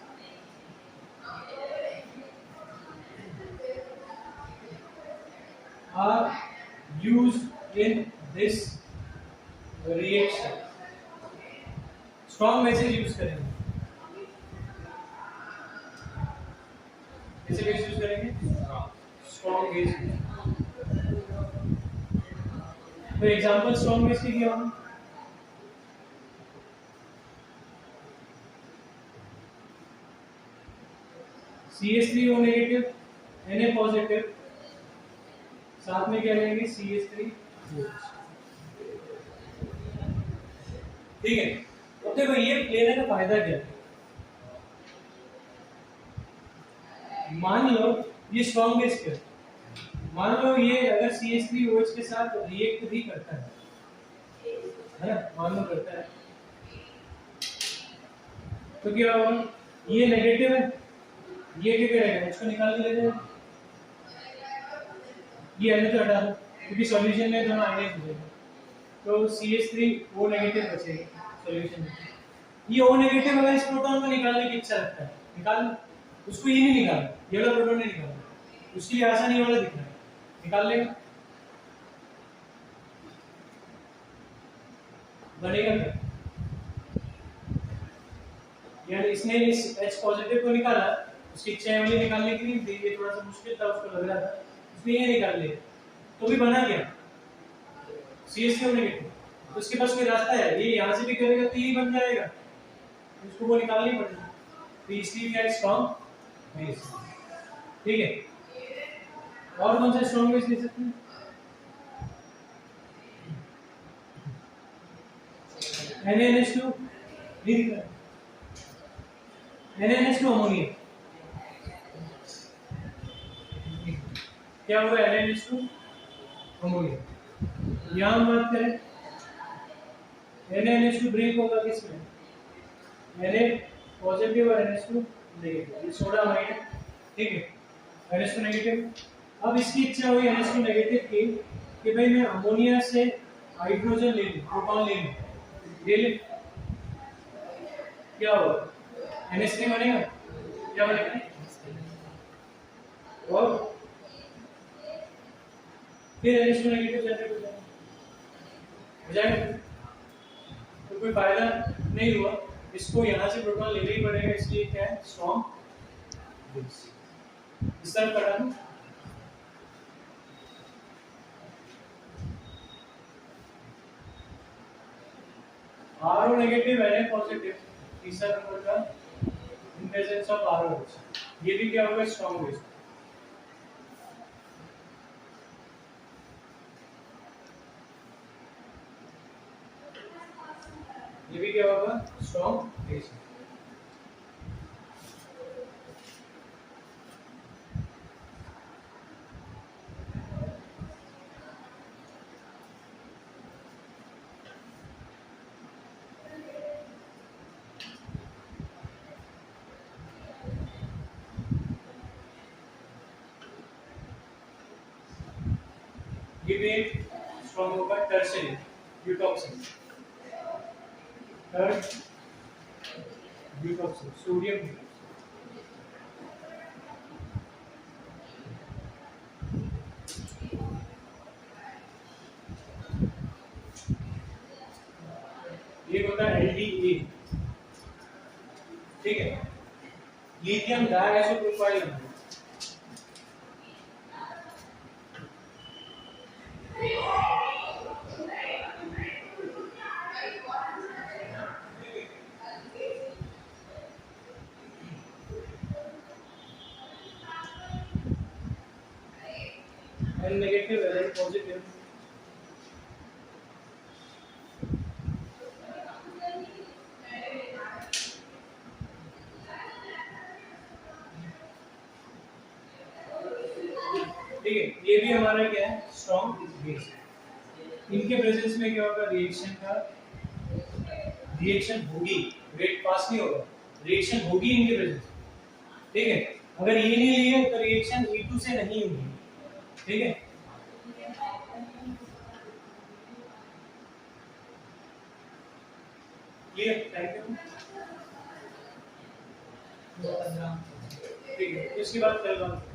are used in this reaction. Strong bases use करेंगे, कैसे बेस यूज करेंगे, स्ट्रॉन्ग बेस। तो एग्जांपल स्ट्रॉन्ग बेस की क्या होगा, CH3O नेगेटिव, Na पॉजिटिव, साथ में क्या लेंगे CH3, ठीक है। अब देखो ये लेने का फायदा क्या है, मान लो ये स्ट्रॉन्ग बेस क्या है, मान लो ये अगर CH3OH के साथ रिएक्ट भी करता है ना, मान लो करता है, तो क्या होगा, ये नेगेटिव है, ये क्या करेगा, इसको निकाल के ले जाएगा, ये एन तो हटा दो क्योंकि सॉल्यूशन में दोनों आयनाइज हो जाएगा, तो CH3O नेगेटिव बचेगा सॉल्यूशन में। ये O नेगेटिव अगर इस प्रोटॉन को निकालने की इच्छा रखता है, निकाल, उसको ये नहीं निकालना, ये वाला प्रोटॉन नहीं निकालना, उसके लिए आसान ये वाला दिख रहा है, निकाल लेगा, बनेगा क्या, यानी इसने इस H पॉजिटिव को निकाला, उसकी इच्छा वाली निकालने की नहीं थी, ये थोड़ा सा मुश्किल था, उसको लग रहा था, इसने ये निकाल लिया, तो भी बना क्या, CH3O नेगेटिव। तो उसके पास कोई रास्ता है, ये यहाँ से भी करेगा तो यही बन जाएगा, उसको वो निकालनी पड़ेगी, तो इसलिए क्या है, स्ट्रॉन्ग बेस, ठीक है। और कौन सा स्ट्रॉन्ग बेस ले सकते हैं, NaNH2 नहीं दिख रहा, NaNH2 अमोनिया, क्या होगा NaNH2 अमोनिया। यहाँ हम बात करें NaNH2 ब्रेक होगा किसमें, Na पॉजिटिव और NH2 नेगेटिव, ये सोडा अमाइड है, ठीक है, NH2 नेगेटिव। अब इसकी इच्छा हुई NH2 नेगेटिव की कि भाई मैं अमोनिया से हाइड्रोजन ले लूं, प्रोटॉन ले लूं, ले ले, क्या होगा, NH3 बनेगा, क्या बनेगा, और फिर NH2 नेगेटिव जनरेट हो जाएगा, तो कोई फायदा नहीं हुआ, इसको यहाँ से प्रोटॉन लेना ही पड़ेगा, इसलिए क्या है, स्ट्रॉन्ग बेस। इस तरह पढ़ा दूं, RO नेगेटिव Na पॉजिटिव, तीसरा नंबर का इन प्रेजेंस ऑफ ROH, ये भी क्या होगा, स्ट्रॉन्ग बेस। ये भी क्या होगा, स्ट्रॉन्ग बेस। ये भी एक स्ट्रॉन्ग होगा टर्शरी ब्यूटॉक्सिन, थर्ड ब्यूटॉक्सिन सोडियम ब्यूटॉक्सिन। ये होता है एलडीए, ठीक है, lithium डाइसोप्रोपाइल। N negative and N positive. ठीक है, ये भी हमारा क्या है, स्ट्रॉन्ग बेस है। इनके प्रेजेंस में क्या होगा, रिएक्शन होगी, रेट पास नहीं होगा, रिएक्शन होगी इनके प्रेजेंस में। ठीक है, अगर ये नहीं लिए तो रिएक्शन E2 से नहीं होगी। ठीक है, क्लियर, थैंक यू। ठीक है, इसके बाद कल बात